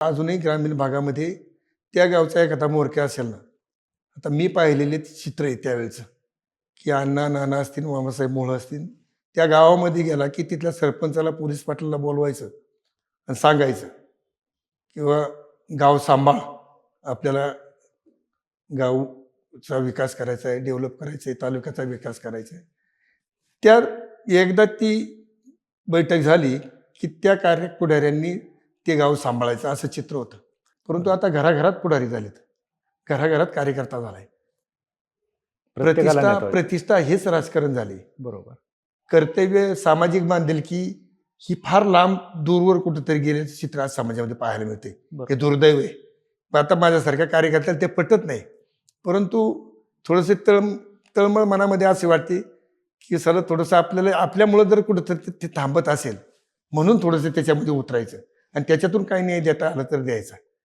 अजूनही ग्रामीण भागामध्ये त्या गावचा एखादा म्होरक्या असेल ना, आता मी पाहिलेले चित्र आहे त्यावेळेचं, की अण्णा, नाना असतील, मामासाहेब मोहोळ असतील, त्या गावामध्ये गेला की तिथल्या सरपंचाला, पोलीस पाटलाला बोलवायचं आणि सांगायचं किंवा गाव सांभाळ, आपल्याला गावचा विकास करायचा आहे, डेव्हलप करायचं आहे, तालुक्याचा विकास करायचा आहे. त्या एकदा ती बैठक झाली की त्या पुढाऱ्यांनी ते गाव सांभाळायचं असं चित्र होतं. परंतु आता घराघरात पुढारी झालेत, घराघरात कार्यकर्ता झालाय. प्रत्येकाला प्रतिष्ठा नेता व्हायचं. प्रतिष्ठा हेच राजकारण झाले. बरोबर. कर्तव्य, सामाजिक बांधिलकी ही फार लांब दूरवर कुठेतरी गेल्याचं चित्र आज समाजामध्ये पाहायला मिळते. बरोबर. हे दुर्दैव आहे. पण आता माझ्यासारख्या कार्यकर्त्याला ते पटत नाही. परंतु थोडेसे तळमळ मनामध्ये असे वाटते की सगळं थोडंसं आपल्याला आपल्यामुळं जर कुठंतरी ते थांबत असेल म्हणून थोडंसं त्याच्यामध्ये उतरायचं आणि त्याच्यातून काही न्याय देता आला तर द्यायचा.